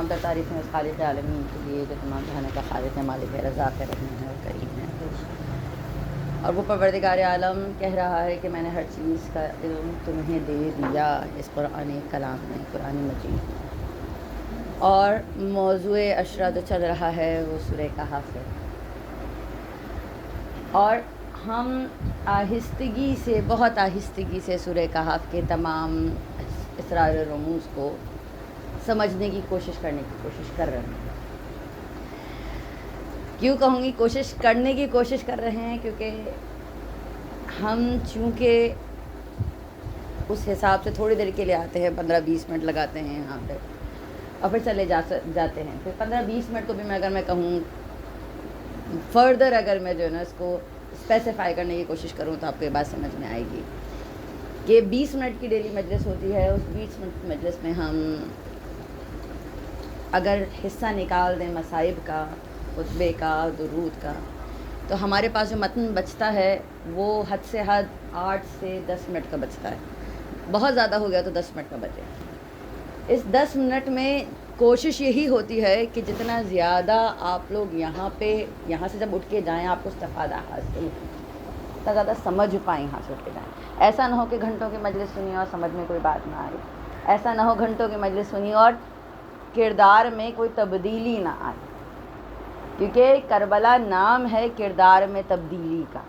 تمام تر تعریفیں اس خالق عالمین کے لیے جو تمام جہاں کا خالق ہے، مالک ہے، رزاق ہے، رحیم ہے اور کریم ہے. اور وہ پروردگار عالم کہہ رہا ہے کہ میں نے ہر چیز کا علم تمہیں دے دیا اس قرآن کلام میں، قرآن مجید میں. اور موضوع عشرہ جو چل رہا ہے وہ سورہ کہف ہے. اور ہم آہستگی سے، بہت آہستگی سے سورہ کہف کے تمام اسرار و رموز کو سمجھنے کی کوشش کر رہے ہیں. کیوں کہوں گی کرنے کی کوشش کر رہے ہیں؟ کیونکہ ہم چونکہ اس حساب سے تھوڑی دیر کے لیے آتے ہیں، 15-20 منٹ لگاتے ہیں یہاں پہ اور پھر چلے جاتے ہیں. پھر 15-20 منٹ کو بھی اگر میں کہوں فردر، اگر میں جو ہے نا اس کو اسپیسیفائی کرنے کی کوشش کروں تو آپ کو یہ بات سمجھ میں آئے گی کہ 20 منٹ کی ڈیلی مجلس ہوتی ہے. اس 20 منٹ کی مجلس میں ہم اگر حصہ نکال دیں مصائب کا، خطبے کا، درود کا، تو ہمارے پاس جو متن بچتا ہے وہ حد سے حد 8 سے 10 منٹ کا بچتا ہے. بہت زیادہ ہو گیا تو 10 منٹ کا بچے. اس 10 منٹ میں کوشش یہی ہوتی ہے کہ جتنا زیادہ آپ لوگ یہاں سے جب اٹھ کے جائیں آپ کو استفادہ حاصل ہو، اتنا زیادہ سمجھ پائیں یہاں سے اٹھ کے جائیں. ایسا نہ ہو کہ گھنٹوں کی مجلس سنی اور سمجھ میں کوئی بات نہ آئی. ایسا نہ ہو گھنٹوں کی مجلس سنی اور کردار میں کوئی تبدیلی نہ آئے. کیونکہ کربلا نام ہے کردار میں تبدیلی کا.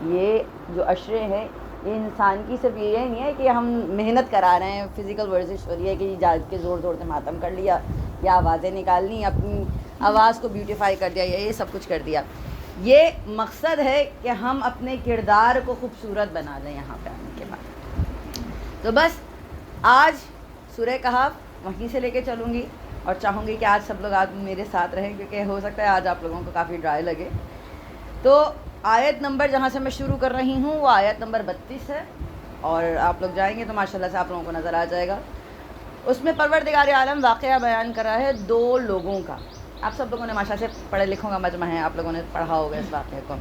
یہ جو عشرے ہیں یہ انسان کی صرف یہ نہیں ہے کہ ہم محنت کرا رہے ہیں، فزیکل ورزش ہو رہی ہے کہ جا کے زور زور سے ماتم کر لیا یا آوازیں نکالنی، اپنی آواز کو بیوٹیفائی کر دیا یا یہ سب کچھ کر دیا. یہ مقصد ہے کہ ہم اپنے کردار کو خوبصورت بنا لیں یہاں پہ آنے کے بعد. تو بس آج سورہ کہف وہیں سے لے کے چلوں گی اور چاہوں گی کہ آج سب لوگ آج میرے ساتھ رہیں، کیونکہ ہو سکتا ہے آج آپ لوگوں کو کافی ڈرائی لگے. تو آیت نمبر جہاں سے میں شروع کر رہی ہوں وہ آیت نمبر 32 ہے، اور آپ لوگ جائیں گے تو ماشاءاللہ سے آپ لوگوں کو نظر آ جائے گا. اس میں پروردگار عالم واقعہ بیان کر رہا ہے 2 لوگوں کا. آپ سب لوگوں نے ماشاءاللہ سے پڑھے لکھوں کا مجمع ہے، آپ لوگوں نے پڑھا ہوگا اس واقعے کو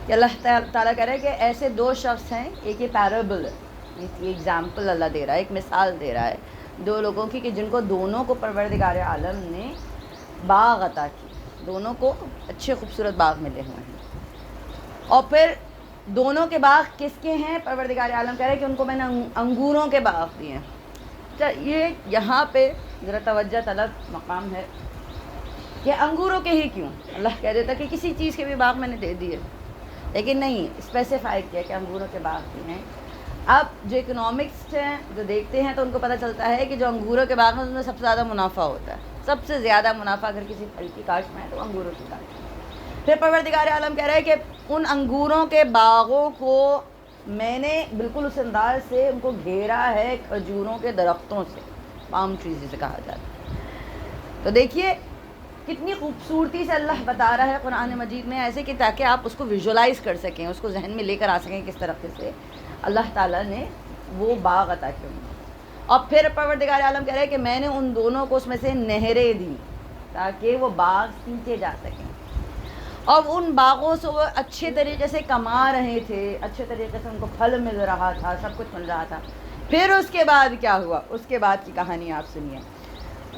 کہ اللہ تعالیٰ کہہ رہا ہے کہ ایسے 2 شخص ہیں. ایک یہ پیرابل ہے، یہ ایگزامپل اللہ دے رہا ہے، ایک مثال دے رہا ہے 2 لوگوں کی کہ جن کو دونوں کو پروردگار عالم نے باغ عطا کی. دونوں کو اچھے خوبصورت باغ ملے ہوئے ہیں. اور پھر دونوں کے باغ کس کے ہیں؟ پروردگار عالم کہہ رہے ہیں کہ ان کو میں نے انگوروں کے باغ دیے ہیں. یہ یہاں پہ ذرا توجہ طلب مقام ہے کہ انگوروں کے ہی کیوں. اللہ کہہ دیتا کہ کسی چیز کے بھی باغ میں نے دے دیے، لیکن نہیں اسپیسیفائی کیا کہ انگوروں کے باغ بھی ہیں. اب جو اکنامکس ہیں جو دیکھتے ہیں تو ان کو پتہ چلتا ہے کہ جو انگوروں کے باغ ہیں ان میں سب سے زیادہ منافع ہوتا ہے. سب سے زیادہ منافع اگر کسی پھل کی کاشت میں ہے تو انگوروں کی کاشت. پھر پروردگار عالم کہہ رہا ہے کہ ان انگوروں کے باغوں کو میں نے بالکل اس انداز سے ان کو گھیرا ہے کھجوروں کے درختوں سے، پام ٹریز جسے کہا جاتا ہے. تو دیکھیے کتنی خوبصورتی سے اللہ بتا رہا ہے قرآن مجید میں ایسے کہ تاکہ آپ اس کو ویژولائز کر سکیں، اس کو ذہن میں لے کر آ سکیں کس طریقے سے اللہ تعالیٰ نے وہ باغ عطا کیے. اور پھر پروردگار عالم کہہ رہے ہیں کہ میں نے ان دونوں کو اس میں سے نہریں دی تاکہ وہ باغ سینچے جا سکیں. اور ان باغوں سے وہ اچھے طریقے سے کما رہے تھے، اچھے طریقے سے ان کو پھل مل رہا تھا، سب کچھ مل رہا تھا. پھر اس کے بعد کیا ہوا؟ اس کے بعد کی کہانی آپ سنیے.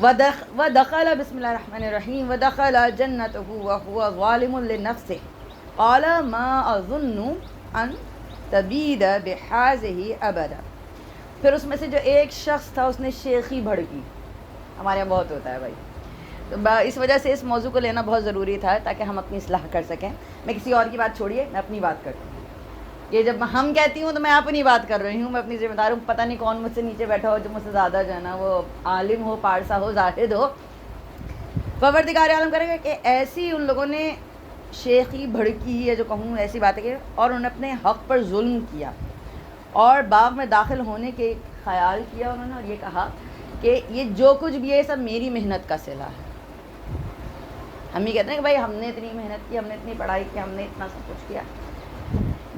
وَدَخَلَ بسم اللہ الرحمن الرحیم وَدَخَلَ جَنَّتَهُ وَهُوَ ظَالِمٌ لِنَفْسِهِ قَالَ مَا أَظُنُّ أَن تَبِيدَ بِهَٰذِهِ أَبَدًا. پھر اس میں سے جو ایک شخص تھا اس نے شیخی بھڑکی. ہمارے یہاں بہت ہوتا ہے بھائی، تو اس وجہ سے اس موضوع کو لینا بہت ضروری تھا تاکہ ہم اپنی اصلاح کر سکیں. میں کسی اور کی بات چھوڑیے، میں اپنی بات کرتی ہوں. یہ جب ہم کہتی ہوں تو میں اپنی بات کر رہی ہوں، میں اپنی ذمہ دار ہوں. پتہ نہیں کون مجھ سے نیچے بیٹھا ہو جو مجھ سے زیادہ جو ہے نا وہ عالم ہو، پارسا ہو، زاہد ہو. پروردگار عالم کرے گا کہ ایسی ان لوگوں نے شیخی بھڑکی ہے جو کہوں ایسی باتیں کی، اور انہوں نے اپنے حق پر ظلم کیا اور باغ میں داخل ہونے کے خیال کیا انہوں نے، اور یہ کہا کہ یہ جو کچھ بھی ہے سب میری محنت کا صلہ ہے. ہم یہ کہتے ہیں کہ بھائی ہم نے اتنی محنت کی، ہم نے اتنی پڑھائی کی، ہم نے اتنا سب کچھ کیا.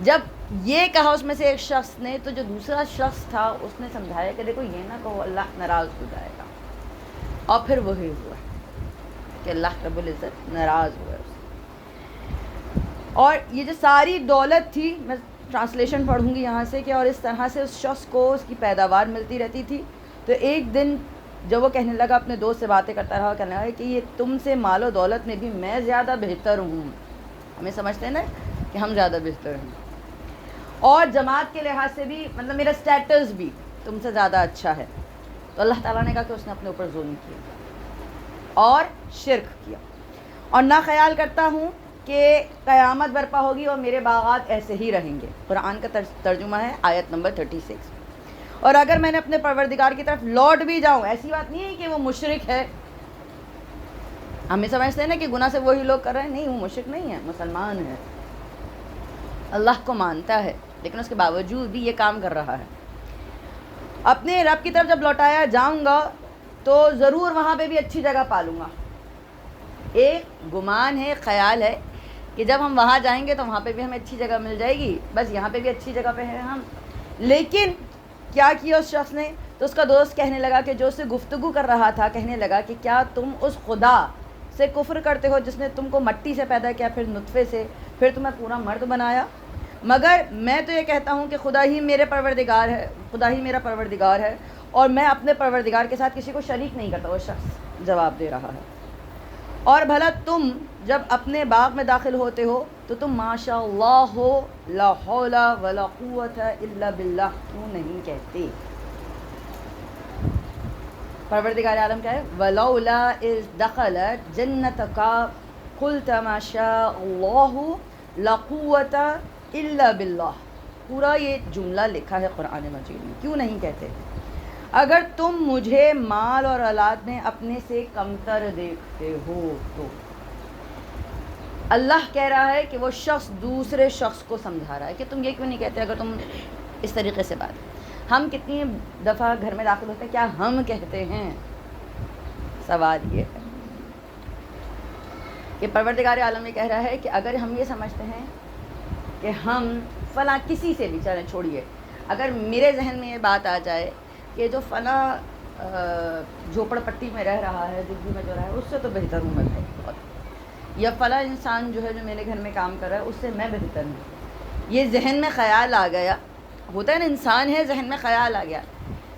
جب یہ کہا اس میں سے ایک شخص نے تو جو دوسرا شخص تھا اس نے سمجھایا کہ دیکھو یہ نہ کہو اللہ ناراض ہو جائے گا. اور پھر وہی ہوا کہ اللہ رب العزت ناراض ہوا اس سے. اور یہ جو ساری دولت تھی، میں ٹرانسلیشن پڑھوں گی یہاں سے کہ اور اس طرح سے اس شخص کو اس کی پیداوار ملتی رہتی تھی. تو ایک دن جب وہ کہنے لگا اپنے دوست سے باتیں کرتا رہا، کہنے لگا کہ یہ تم سے مال و دولت میں بھی میں زیادہ بہتر ہوں. ہمیں سمجھتے ہیں نا کہ ہم زیادہ بہتر ہیں، اور جماعت کے لحاظ سے بھی مطلب میرا سٹیٹس بھی تم سے زیادہ اچھا ہے. تو اللہ تعالیٰ نے کہا کہ اس نے اپنے اوپر ظلم کیا اور شرک کیا. اور نہ خیال کرتا ہوں کہ قیامت برپا ہوگی اور میرے باغات ایسے ہی رہیں گے. قرآن کا ترجمہ ہے آیت نمبر 36. اور اگر میں نے اپنے پروردگار کی طرف لوٹ بھی جاؤں، ایسی بات نہیں ہے کہ وہ مشرک ہے. ہمیں سمجھتے ہیں نا کہ گناہ سے وہی لوگ کر رہے ہیں، نہیں، وہ مشرک نہیں ہے، مسلمان ہے، اللہ کو مانتا ہے، لیکن اس کے باوجود بھی یہ کام کر رہا ہے. اپنے رب کی طرف جب لوٹایا جاؤں گا تو ضرور وہاں پہ بھی اچھی جگہ پالوں گا. ایک گمان ہے، خیال ہے کہ جب ہم وہاں جائیں گے تو وہاں پہ بھی ہمیں اچھی جگہ مل جائے گی، بس یہاں پہ بھی اچھی جگہ پہ ہیں ہم. لیکن کیا کیا اس شخص نے؟ تو اس کا دوست کہنے لگا کہ جو اس سے گفتگو کر رہا تھا، کہنے لگا کہ کیا تم اس خدا سے کفر کرتے ہو جس نے تم کو مٹی سے پیدا کیا، پھر نطفے سے، پھر تمہیں پورا مرد بنایا؟ مگر میں تو یہ کہتا ہوں کہ خدا ہی میرا پروردگار ہے اور میں اپنے پروردگار کے ساتھ کسی کو شریک نہیں کرتا. وہ شخص جواب دے رہا ہے. اور بھلا تم جب اپنے باغ میں داخل ہوتے ہو تو تم ماشاء اللہ ہو، لا حول ولا قوت الا باللہ کیوں نہیں کہتے؟ پروردگار عالم کیا ہے؟ ولولا اذ دخلت جنتک قلت ما شاء اللہ لا قوت الا باللہ. پورا یہ جملہ لکھا ہے قرآن مجید میں. کیوں نہیں کہتے؟ اگر تم مجھے مال اور اولاد میں اپنے سے کمتر دیکھتے ہو تو. اللہ کہہ رہا ہے کہ وہ شخص دوسرے شخص کو سمجھا رہا ہے کہ تم یہ کیوں نہیں کہتے اگر تم اس طریقے سے بات. ہم کتنی دفعہ گھر میں داخل ہوتے ہیں، کیا ہم کہتے ہیں؟ سوال یہ ہے کہ پروردگار عالم یہ کہہ رہا ہے کہ اگر ہم یہ سمجھتے ہیں کہ ہم فلاں کسی سے بھی، چلیں چھوڑیے، اگر میرے ذہن میں یہ بات آ جائے کہ جو فلاں جھوپڑ پٹی میں رہ رہا ہے، جگی میں جو رہا ہے، اس سے تو بہتر ہوں میں بہت، یا فلاں انسان جو ہے جو میرے گھر میں کام کر رہا ہے اس سے میں بہتر ہوں، یہ ذہن میں خیال آ گیا. ہوتا ہے نا، انسان ہے، ذہن میں خیال آ گیا،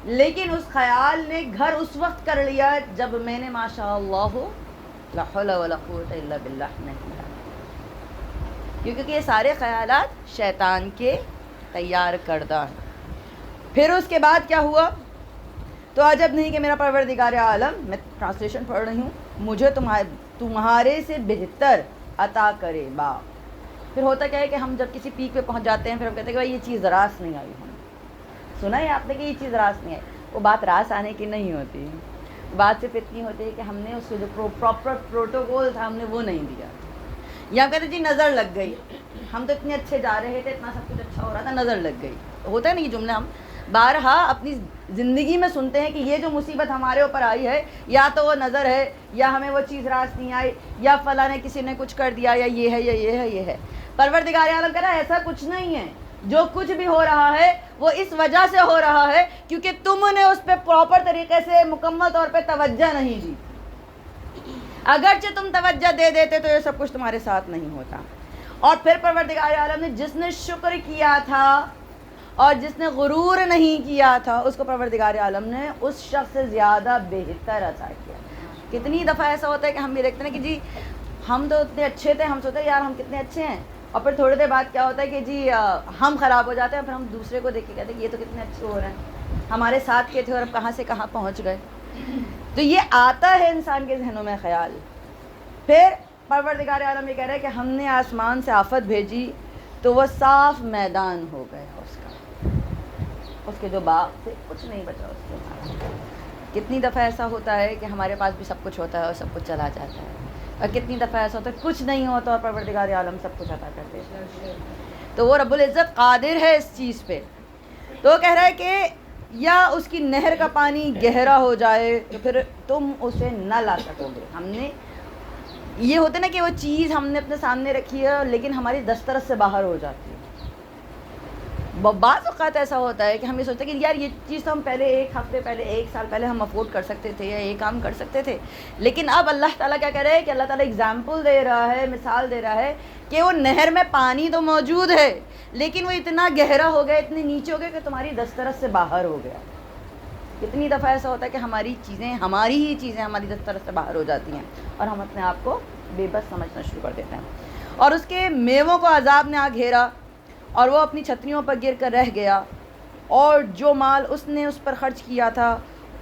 لیکن اس خیال نے گھر اس وقت کر لیا جب میں نے ماشاء اللہ لا حول ولا قوت الا باللہ نہیں کہا. کیونکہ یہ سارے خیالات شیطان کے تیار کردہ ہیں. پھر اس کے بعد کیا ہوا؟ تو عجب نہیں کہ میرا پروردگار عالم، میں ٹرانسلیشن پڑھ رہی ہوں، مجھے تمہارے سے بہتر عطا کرے با. پھر ہوتا کیا ہے کہ ہم جب کسی پیک پہ پہنچ جاتے ہیں، پھر ہم کہتے ہیں کہ بھائی یہ چیز راس نہیں آئی. ہم سنا ہے آپ نے کہ یہ چیز راس نہیں آئی. وہ بات راس آنے کی نہیں ہوتی، بات صرف اتنی ہوتی ہے کہ ہم نے اس کو جو پراپر پروٹوکول تھا ہم نے وہ نہیں دیا. یا ہم کہتے جی نظر لگ گئی، ہم تو اتنے اچھے جا رہے تھے، اتنا سب کچھ اچھا ہو رہا تھا، نظر لگ گئی. ہوتا ہے نا یہ جملہ ہم بارہا اپنی زندگی میں سنتے ہیں کہ یہ جو مصیبت ہمارے اوپر آئی ہے یا تو وہ نظر ہے، یا ہمیں وہ چیز راس نہیں آئی، یا فلاں نے کسی نے کچھ کر دیا، یا یہ ہے، یا یہ ہے، یہ ہے. پروردگار عالم کہہ رہا ہے ایسا کچھ نہیں ہے. جو کچھ بھی ہو رہا ہے وہ اس وجہ سے ہو رہا ہے کیونکہ تم نے اس پہ پراپر طریقے سے مکمل طور پہ توجہ نہیں دی. اگرچہ تم توجہ دے دیتے تو یہ سب کچھ تمہارے ساتھ نہیں ہوتا. اور پھر پروردگار عالم نے جس نے شکر کیا تھا اور جس نے غرور نہیں کیا تھا، اس کو پروردگار عالم نے اس شخص سے زیادہ بہتر عطا کیا. کتنی دفعہ ایسا ہوتا ہے کہ ہم یہ دیکھتے ہیں کہ جی ہم تو اتنے اچھے تھے، ہم سوچتے ہیں یار ہم کتنے اچھے ہیں، اور پھر تھوڑی دیر بعد کیا ہوتا ہے کہ جی ہم خراب ہو جاتے ہیں، پھر ہم دوسرے کو دیکھ کے کہتے ہیں کہ یہ تو کتنے اچھے ہو رہے ہیں، ہمارے ساتھ کے تھے اور اب کہاں سے کہاں پہنچ گئے. تو یہ آتا ہے انسان کے ذہنوں میں خیال. پھر پروردگار عالم یہ کہہ رہا ہے کہ ہم نے آسمان سے آفت بھیجی تو وہ صاف میدان ہو گیا اس کے جو باغ سے کچھ نہیں بچا اس کے. کتنی دفعہ ایسا ہوتا ہے کہ ہمارے پاس بھی سب کچھ ہوتا ہے اور سب کچھ چلا جاتا ہے، اور کتنی دفعہ ایسا ہوتا ہے کچھ نہیں ہوتا اور پروردگار عالم سب کچھ عطا کر دیتا ہے. تو وہ رب العزت قادر ہے اس چیز پہ. تو وہ کہہ رہا ہے کہ یا اس کی نہر کا پانی گہرا ہو جائے تو پھر تم اسے نہ لا سکو گے. ہم نے یہ ہوتا ہے نا کہ وہ چیز ہم نے اپنے سامنے رکھی ہے لیکن ہماری دسترس سے باہر ہو جاتی ہے. بعض اوقات ایسا ہوتا ہے کہ ہم یہ سوچتے ہیں کہ یار یہ چیز تو ہم پہلے ایک ہفتے پہلے، ایک سال پہلے ہم افورڈ کر سکتے تھے یا یہ کام کر سکتے تھے، لیکن اب اللہ تعالیٰ کیا کہہ رہے ہیں کہ اللہ تعالیٰ اگزامپل دے رہا ہے، مثال دے رہا ہے کہ وہ نہر میں پانی تو موجود ہے لیکن وہ اتنا گہرا ہو گیا، اتنے نیچے ہو گیا کہ تمہاری دسترس سے باہر ہو گیا. کتنی دفعہ ایسا ہوتا ہے کہ ہماری ہی چیزیں ہماری دسترس سے باہر ہو جاتی ہیں اور ہم اپنے آپ کو بے بس سمجھنا شروع کر دیتے ہیں. اور اس کے میووں کو عذاب نے آ گھیرا اور وہ اپنی چھتریوں پر گر کر رہ گیا، اور جو مال اس نے اس پر خرچ کیا تھا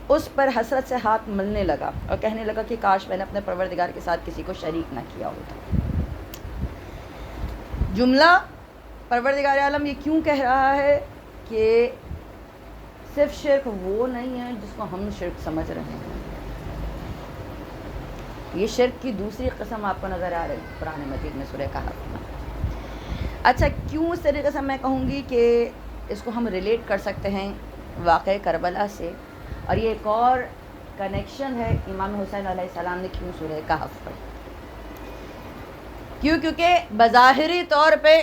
اس پر حسرت سے ہاتھ ملنے لگا اور کہنے لگا کہ کاش میں نے اپنے پروردگار کے ساتھ کسی کو شریک نہ کیا ہوتا. جملہ پروردگار عالم یہ کیوں کہہ رہا ہے کہ صرف شرک وہ نہیں ہے جس کو ہم شرک سمجھ رہے ہیں. یہ شرک کی دوسری قسم آپ کو نظر آ رہی ہے قرآن مجید میں سورہ کہف میں. اچھا کیوں اس طریقے سے میں کہوں گی کہ اس کو ہم ریلیٹ کر سکتے ہیں واقعہ کربلا سے، اور یہ ایک اور کنیکشن ہے امام حسین علیہ السلام نے کیوں سورہ کہف پڑھی. کیونکہ بظاہری طور پہ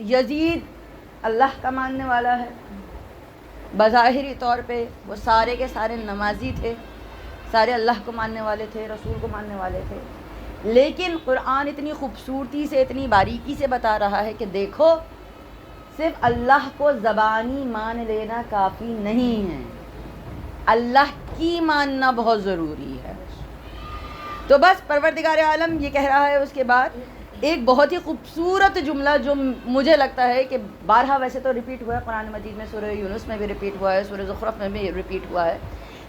یزید اللہ کا ماننے والا ہے، بظاہری طور پہ وہ سارے کے سارے نمازی تھے، سارے اللہ کو ماننے والے تھے، رسول کو ماننے والے تھے، لیکن قرآن اتنی خوبصورتی سے اتنی باریکی سے بتا رہا ہے کہ دیکھو صرف اللہ کو زبانی مان لینا کافی نہیں ہے، اللہ کی ماننا بہت ضروری ہے. تو بس پروردگار عالم یہ کہہ رہا ہے اس کے بعد ایک بہت ہی خوبصورت جملہ جو مجھے لگتا ہے کہ بارہا ویسے تو ریپیٹ ہوا ہے قرآن مجید میں، سورہ یونس میں بھی ریپیٹ ہوا ہے، سورہ زخرف میں بھی ریپیٹ ہوا ہے،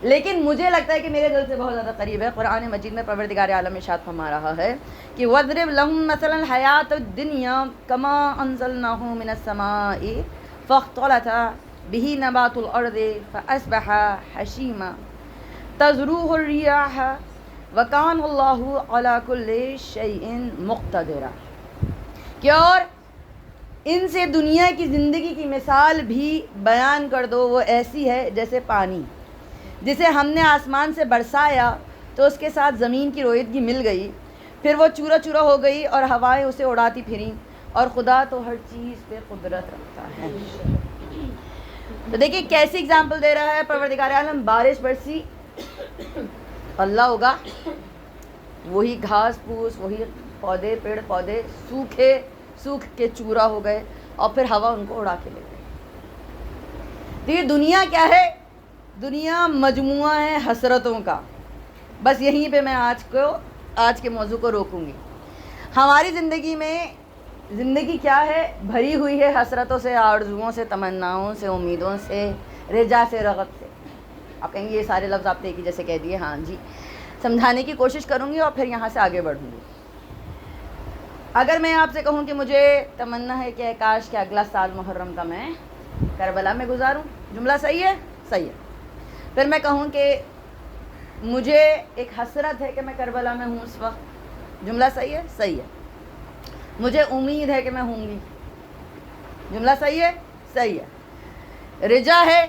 لیکن مجھے لگتا ہے کہ میرے دل سے بہت زیادہ قریب ہے. قرآن مجید میں پروردگار عالم ارشاد فرما رہا ہے کہ وَاضْرِبْ لَهُم مَثَلَ الْحَيَاةَ الدُّنْيَا كَمَاءٍ أَنزَلْنَاهُ مِنَ السَّمَاءِ فَاخْتَلَطَ بِهِ نَبَاتُ الْأَرْضِ فَأَصْبَحَ حَشِيمًا تَذْرُوهُ الرِّيَاحُ وَكَانَ اللَّهُ عَلَى كُلِّ شَيْءٍ مُقْتَدِرًا. کہ اور ان سے دنیا کی زندگی کی مثال بھی بیان کر دو، وہ ایسی ہے جیسے پانی جسے ہم نے آسمان سے برسایا تو اس کے ساتھ زمین کی رویدگی مل گئی، پھر وہ چورا چورا ہو گئی اور ہوائیں اسے اڑاتی پھریں، اور خدا تو ہر چیز پہ قدرت رکھتا ہے. تو دیکھیے کیسی اگزامپل دے رہا ہے پروردگار عالم. بارش برسی، اللہ ہوگا، وہی گھاس پھوس، وہی پودے، پیڑ پودے سوکھ کے چورا ہو گئے اور پھر ہوا ان کو اڑا کے لے گئی. تو یہ دنیا کیا ہے؟ دنیا مجموعہ ہے حسرتوں کا. بس یہیں پہ میں آج کے موضوع کو روکوں گی. ہماری زندگی میں زندگی کیا ہے؟ بھری ہوئی ہے حسرتوں سے، آرزوؤں سے، تمناؤں سے، امیدوں سے، رجا سے، رغب سے. آپ کہیں گے یہ سارے لفظ آپ نے ایک ہی جیسے کہہ دیے. ہاں جی، سمجھانے کی کوشش کروں گی اور پھر یہاں سے آگے بڑھوں گی. اگر میں آپ سے کہوں کہ مجھے تمنا ہے کہ کاش کہ اگلا سال محرم کا میں کربلا میں گزاروں، جملہ صحیح ہے؟ صحیح ہے. پھر میں کہوں کہ مجھے ایک حسرت ہے کہ میں کربلا میں ہوں اس وقت، جملہ صحیح ہے؟ صحیح ہے. مجھے امید ہے کہ میں ہوں گی، جملہ صحیح ہے؟ صحیح ہے. رجا ہے؟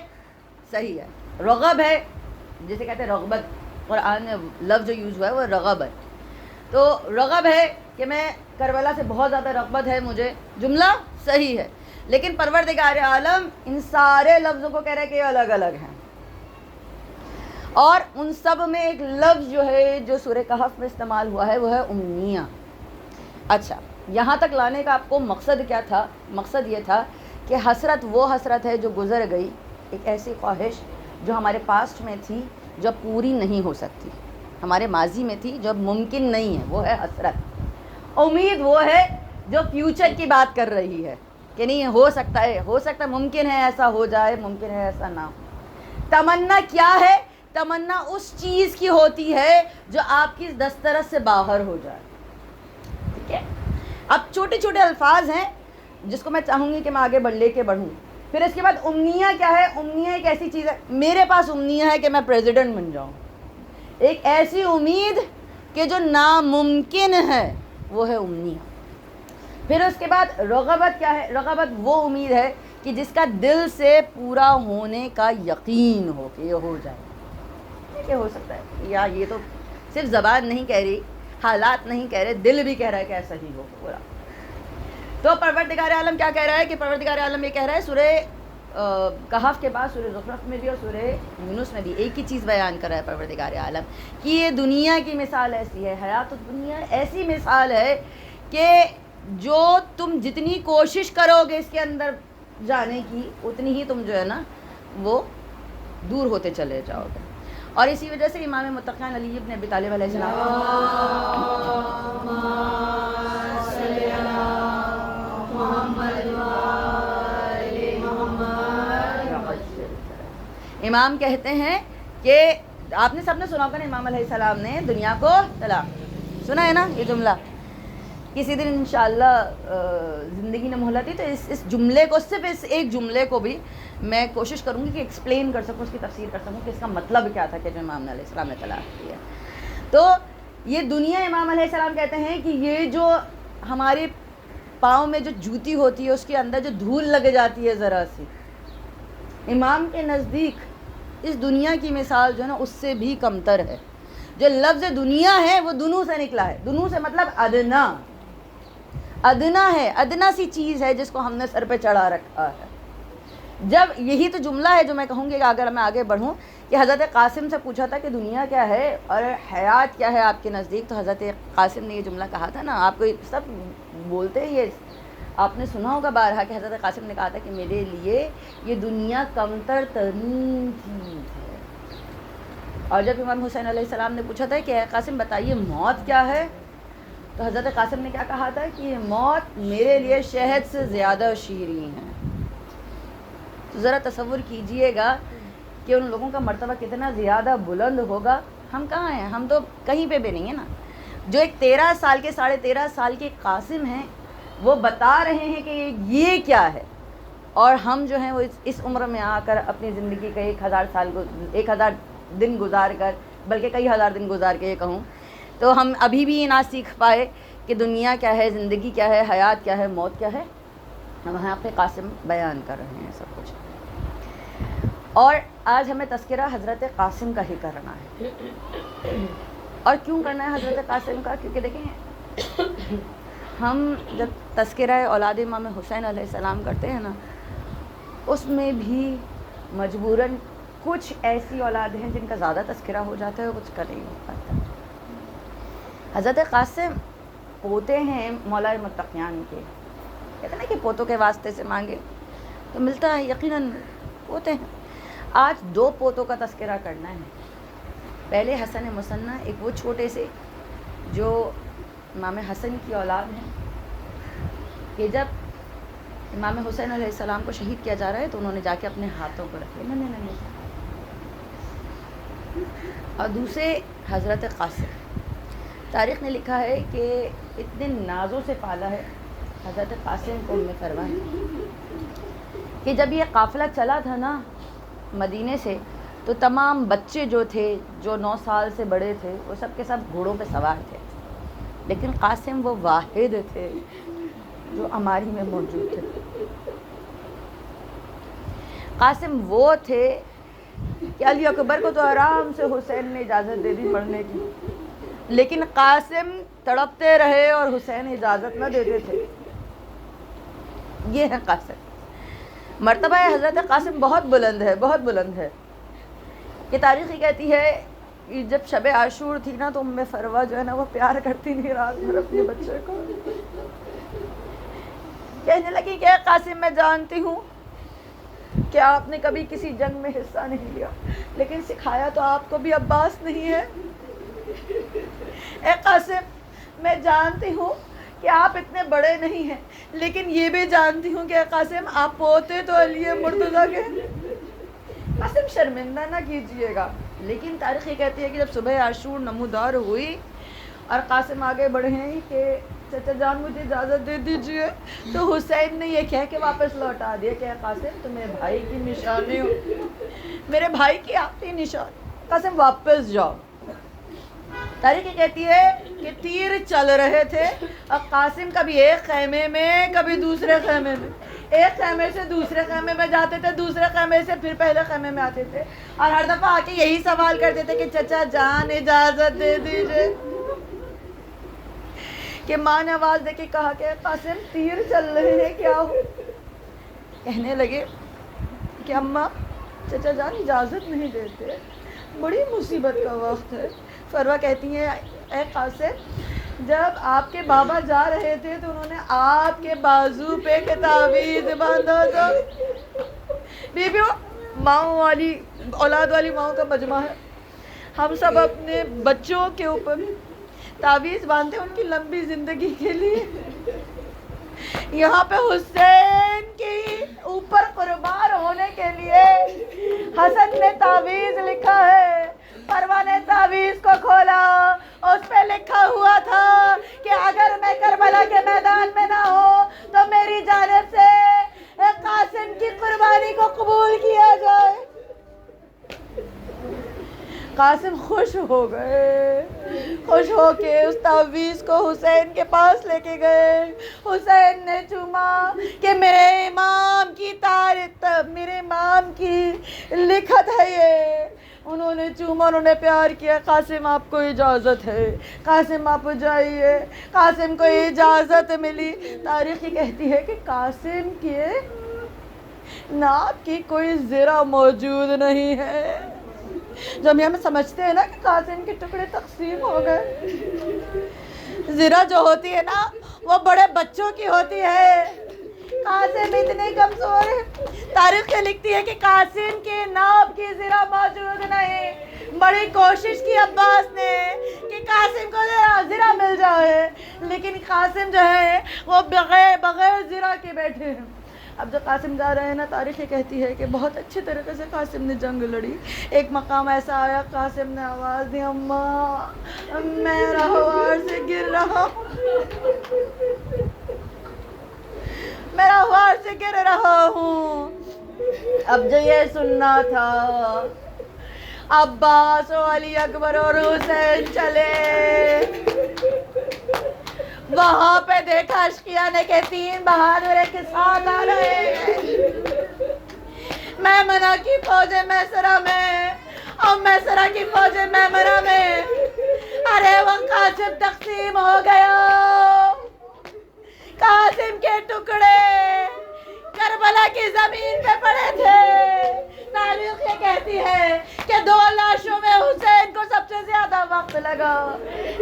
صحیح ہے. رغب ہے، جسے کہتے ہیں رغبت، قرآن میں لفظ جو یوز ہوا ہے وہ رغب ہے. تو رغب ہے کہ میں کربلا سے بہت زیادہ رغبت ہے مجھے، جملہ صحیح ہے. لیکن پروردگار عالم ان سارے لفظوں کو کہہ رہے ہیں کہ یہ الگ الگ ہیں، اور ان سب میں ایک لفظ جو ہے جو سورہ کہف میں استعمال ہوا ہے وہ ہے امنیہ. اچھا، یہاں تک لانے کا آپ کو مقصد کیا تھا؟ مقصد یہ تھا کہ حسرت وہ حسرت ہے جو گزر گئی، ایک ایسی خواہش جو ہمارے پاسٹ میں تھی جو پوری نہیں ہو سکتی، ہمارے ماضی میں تھی جو اب ممکن نہیں ہے، وہ ہے حسرت. امید وہ ہے جو فیوچر کی بات کر رہی ہے کہ نہیں ہو سکتا ہے، ممکن ہے ایسا ہو جائے، ممکن ہے ایسا نہ ہو. تمنا کیا ہے؟ تمنا اس چیز کی ہوتی ہے جو آپ کی دسترس سے باہر ہو جائے. ٹھیک ہے؟ اب چھوٹے چھوٹے الفاظ ہیں جس کو میں چاہوں گی کہ میں آگے لے کے بڑھوں. پھر اس کے بعد امنیہ کیا ہے؟ امنیہ ایک ایسی چیز ہے، میرے پاس امنیہ ہے کہ میں پریزیڈنٹ بن جاؤں، ایک ایسی امید کہ جو ناممکن ہے، وہ ہے امنیہ. پھر اس کے بعد رغبت کیا ہے؟ رغبت وہ امید ہے کہ جس کا دل سے پورا ہونے کا یقین ہو کہ یہ ہو جائے. کہ ہو سکتا ہے، یا یہ تو صرف زبان نہیں کہہ رہی، حالات نہیں کہہ رہے، دل بھی کہہ رہا ہے کہ ایسا ہی ہو پورا. تو پروردگار عالم کیا کہہ رہا ہے کہ پروردگار عالم یہ کہہ رہا ہے سورہ کہف کے بعد سورہ زخرف میں بھی اور سورہ یونس میں بھی ایک ہی چیز بیان کر رہا ہے پروردگار عالم کہ یہ دنیا کی مثال ایسی ہے، حیات الدنیا ایسی مثال ہے کہ جو تم جتنی کوشش کرو گے اس کے اندر جانے کی، اتنی ہی تم جو ہے نا وہ دور ہوتے چلے جاؤ گے. اور اسی وجہ سے امام متقین علی ابن ابی طالب علیہ السلام امام کہتے ہیں کہ آپ نے سب نے سنا ہوگا نا امام علیہ السلام نے دنیا کو طلاق سنا ہے نا یہ جملہ. کسی دن انشاءاللہ زندگی نے مہلت دی تو اس جملے کو صرف اس ایک جملے کو بھی میں کوشش کروں گی کہ ایکسپلین کر سکوں, اس کی تفسیر کر سکوں کہ اس کا مطلب کیا تھا کہ جو امام علیہ السلام نے طلاق دی ہے. تو یہ دنیا امام علیہ السلام کہتے ہیں کہ یہ جو ہمارے پاؤں میں جو جوتی ہوتی ہے اس کے اندر جو دھول لگ جاتی ہے ذرا سی, امام کے نزدیک اس دنیا کی مثال جو ہے نا اس سے بھی کمتر ہے. جو لفظ دنیا ہے وہ دنو سے نکلا ہے. دنو سے مطلب ادنا, ادنا ہے, ادنا سی چیز ہے جس کو ہم نے سر پہ چڑھا رکھا ہے. جب یہی تو جملہ ہے جو میں کہوں گی کہ اگر میں آگے بڑھوں کہ حضرت قاسم سے پوچھا تھا کہ دنیا کیا ہے اور حیات کیا ہے آپ کے نزدیک, تو حضرت قاسم نے یہ جملہ کہا تھا نا, آپ کو سب بولتے ہیں یہ, آپ نے سنا ہوگا بارہا کہ حضرت قاسم نے کہا تھا کہ میرے لیے یہ دنیا کمتر ترین چیز ہے. اور جب امام حسین علیہ السلام نے پوچھا تھا کہ اے قاسم بتائیے موت کیا ہے, تو حضرت قاسم نے کیا کہا تھا کہ یہ موت میرے لیے شہد سے زیادہ شیریں ہے. تو ذرا تصور کیجئے گا کہ ان لوگوں کا مرتبہ کتنا زیادہ بلند ہوگا. ہم کہاں ہیں, ہم تو کہیں پہ بھی نہیں ہیں نا. جو ایک 13 سال کے 13.5 سال کے قاسم ہیں وہ بتا رہے ہیں کہ یہ کیا ہے, اور ہم جو ہیں وہ اس عمر میں آ کر اپنی زندگی کا 1000 دن گزار کر, بلکہ کئی ہزار دن گزار کے یہ کہوں تو ہم ابھی بھی یہ نہ سیکھ پائے کہ دنیا کیا ہے, زندگی کیا ہے, حیات کیا ہے, موت کیا ہے. وہاں پہ قاسم بیان کر رہے ہیں سب کچھ. اور آج ہمیں تذکرہ حضرت قاسم کا ہی کرنا ہے. اور کیوں کرنا ہے حضرت قاسم کا؟ کیونکہ دیکھیں ہم جب تذکرہ اولاد امام حسین علیہ السلام کرتے ہیں نا, اس میں بھی مجبوراً کچھ ایسی اولاد ہیں جن کا زیادہ تذکرہ ہو جاتا ہے اور کچھ کا نہیں ہو پاتا. حضرت قاسم پوتے ہیں مولا متقیان کے. کہتے ہیں نا کہ پوتوں کے واسطے سے مانگے تو ملتا ہے, یقیناً پوتے ہیں. آج 2 پوتوں کا تذکرہ کرنا ہے. پہلے حسن مثنیٰ, ایک وہ چھوٹے سے جو امام حسن کی اولاد ہیں, کہ جب امام حسین علیہ السلام کو شہید کیا جا رہا ہے تو انہوں نے جا کے اپنے ہاتھوں کو رکھ لیا, نہیں. اور دوسرے حضرت قاسم, تاریخ نے لکھا ہے کہ اتنے نازوں سے پالا ہے حضرت قاسم کو ام فروا کہ جب یہ قافلہ چلا تھا نا مدینے سے, تو تمام بچے جو تھے جو 9 سال سے بڑے تھے وہ سب کے سب گھوڑوں پہ سوار تھے, لیکن قاسم وہ واحد تھے جو اماری میں موجود تھے. قاسم وہ تھے کہ علی اکبر کو تو آرام سے حسین نے اجازت دے دی پڑھنے کی, لیکن قاسم تڑپتے رہے اور حسین اجازت نہ دیتے تھے. یہ ہے قاسم. مرتبہ حضرت قاسم بہت بلند ہے, بہت بلند ہے. یہ تاریخ ہی کہتی ہے کہ جب شب عاشور تھی نا تو ام فروا جو ہے نا وہ پیار کرتی تھی رات میں اپنے بچے کو. کہنے لگی کہ قاسم میں جانتی ہوں کہ آپ نے کبھی کسی جنگ میں حصہ نہیں لیا, لیکن سکھایا تو آپ کو بھی عباس نہیں ہے. اے قاسم میں جانتی ہوں کہ آپ اتنے بڑے نہیں ہیں, لیکن یہ بھی جانتی ہوں کہ اے قاسم آپ پوتے تو علی مرتضیٰ کے. قاسم شرمندہ نہ کیجئے گا. لیکن تاریخ یہ کہتی ہے کہ جب صبح عاشور نمودار ہوئی اور قاسم آگے بڑھے ہیں کہ چچا جان مجھے اجازت دے دیجئے, تو حسین نے یہ کہہ کے واپس لوٹا دیا کہ اے قاسم تم میرے بھائی کی نشانی ہو, میرے بھائی کی آخری نشان, قاسم واپس جاؤ. تاریخ یہ کہتی ہے کہ تیر چل رہے تھے اور قاسم کبھی ایک خیمے میں کبھی دوسرے خیمے میں, ایک خیمے سے دوسرے خیمے میں جاتے تھے, دوسرے خیمے سے پھر پہلے خیمے میں آتے تھے, اور ہر دفعہ آ کے یہی سوال کرتے تھے کہ چچا جان اجازت دے دیجئے. کہ ماں نے آواز دے کے کہا کہ قاسم تیر چل رہے ہیں کیا ہو؟ کہنے لگے کہ اماں چچا جان اجازت نہیں دیتے, بڑی مصیبت کا وقت ہے. فروا کہتی ہیں اے قاسم جب آپ کے بابا جا رہے تھے تو انہوں نے آپ کے بازو پہ ایک تعویذ باندھا تھا. بیبیوں ماؤں والی اولاد والی ماؤں کا مجمع ہے. ہم سب اپنے بچوں کے اوپر تعویذ باندھتے ان کی لمبی زندگی کے لیے. یہاں پہ حسین کے اوپر قربان ہونے کے لیے حسن نے تعویذ لکھا ہے. پروا نے تعویذ کو کھولا, اس پہ لکھا ہوا تھا کہ اگر میں کربلا کے میدان میں نہ ہوں تو میری جانب سے قاسم کی قربانی کو قبول کیا جائے. قاسم خوش ہو گئے, خوش ہو کے اس تعویذ کو حسین کے پاس لے کے گئے. حسین نے چوما کہ میرے امام کی لکھت ہے یہ. انہوں نے چوما, انہوں نے پیار کیا. قاسم آپ کو اجازت ہے, قاسم آپ جائیے. قاسم کو اجازت ملی. تاریخ یہ کہتی ہے کہ قاسم کے ناپ کی کوئی ذرا موجود نہیں ہے. جب ہم سمجھتے ہیں نا کہ قاسم کے ٹکڑے تقسیم ہو گئے, ذرا جو ہوتی ہے نا وہ بڑے بچوں کی ہوتی ہے. قاسم اتنے کمزور ہے. تاریخ یہ لکھتی ہے کہ قاسم کے ناپ کی ذرا موجود نہیں. بڑی کوشش کی عباس نے کہ قاسم کو ذرا مل جائے, لیکن قاسم جو ہے وہ بغیر ذرا کے بیٹھے ہیں. اب جب قاسم جا رہے ہیں نا, تاریخ یہ کہتی ہے کہ بہت اچھے طریقے سے قاسم نے جنگ لڑی. ایک مقام ایسا آیا, قاسم نے آواز دی, اماں میں راہوار سے گر رہا ہوں, میں راہوار سے گر رہا ہوں. اب جو یہ سننا تھا, عباس و علی اکبر اور حسین چلے. وہاں پہ دیکھا اشقیاء نے کہ 3 بہادر کے ساتھ آ رہے ہیں. میمنہ کی فوج میسرہ میں اور میسرہ کی فوج میمنہ میں. ارے وہ قاسم تقسیم ہو گیا. قاسم کے ٹکڑے کربلا کی زمین پہ پڑے تھے. تاریخ یہ کہتی ہے کہ 2 لاشوں میں حسین کو سب سے زیادہ وقت لگا.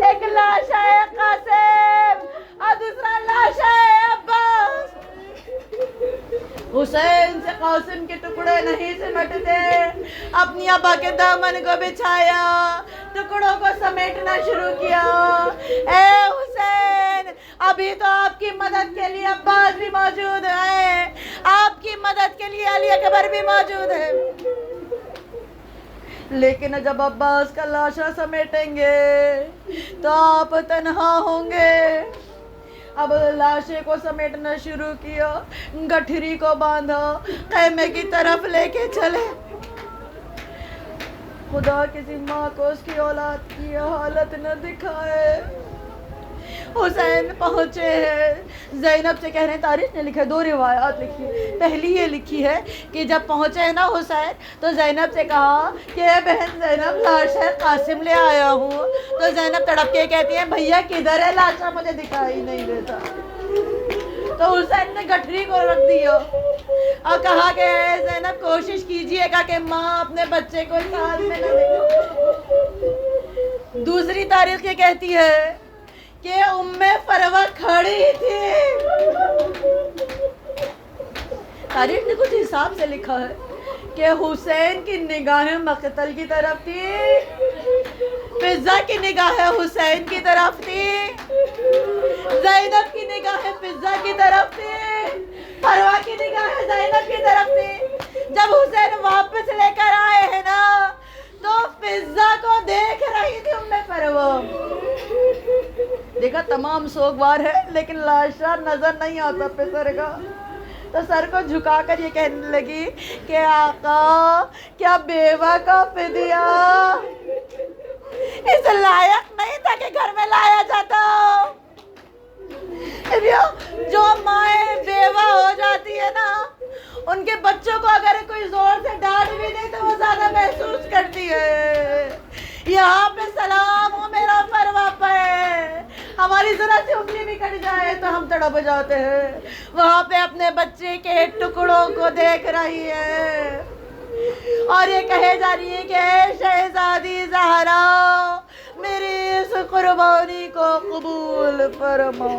ایک لاش ہے قاسم اور دوسرا لاش ہے عباس. حسین سے قاسم کے ٹکڑے نہیں سمٹتے. اپنی ابا کے دامن کو بچھایا, ٹکڑوں کو سمیٹنا شروع کیا. اے حسین, ابھی تو آپ کی مدد کے لیے عباس بھی موجود ہے, آپ کی مدد کے لیے علی اکبر بھی موجود ہے. لیکن جب عباس کا لاشا سمیٹیں گے تو آپ تنہا ہوں گے. اب لاشے کو سمیٹنا شروع کیا, گٹھری کو باندھا, خیمے کی طرف لے کے چلے. خدا کسی ماں کو اس کی اولاد کی حالت نہ دکھائے. حسین پہنچے ہیں, زینب سے کہہ رہے ہیں. تاریخ نے لکھا ہے 2 روایات لکھی ہے. پہلی یہ لکھی ہے کہ جب پہنچے ہیں نا حسین تو زینب سے کہا کہ اے بہن زینب, لاش ہے قاسم لے آیا ہوں. تو زینب تڑپ کے کہتی ہے بھیا کدھر ہے لاشا, مجھے دکھائی نہیں دیتا. تو حسین نے گٹھری کو رکھ دیا اور کہا کہ زینب کوشش کیجئے گا کہ ماں اپنے بچے کو اس حال میں نہ دیکھے. دوسری تاریخ یہ کہتی ہے کہ فروہ کھڑی تھی. تاریخ نے کچھ حساب سے لکھا ہے کہ حسین کی نگاہیں مقتل کی طرف تھی, فضہ کی نگاہیں حسین کی طرف تھی, زینب کی نگاہیں فضہ کی طرف تھی, فروہ کی نگاہیں زینب کی طرف تھی. جب حسین واپس لے کر آئے ہیں نا تو فضہ کو دیکھ رہی تھی فروہ. دیکھا تمام سوگوار ہے لیکن لاشا نظر نہیں آتا پہ سر کا. تو سر کو جھکا کر یہ کہنے لگی کہ آقا کیا بیوہ کا فدیہ اس لائق نہیں تھا کہ گھر میں لایا جاتا. جو مائیں بیوہ ہو جاتی ہے نا, ان کے بچوں کو اگر کوئی زور سے ڈانٹ بھی دے تو وہ زیادہ محسوس کرتی ہے. یہاں پہ سلام ہو میرا فروہ پہ, ہماری ذرا سی انگلی بھی کٹ جائے تو ہم تڑپ جاتے ہیں. وہاں پہ اپنے بچے کے ٹکڑوں کو دیکھ رہی ہے اور یہ کہے جا رہی ہے کہ اے شہزادی زہرا, میری اس قربانی کو قبول فرما.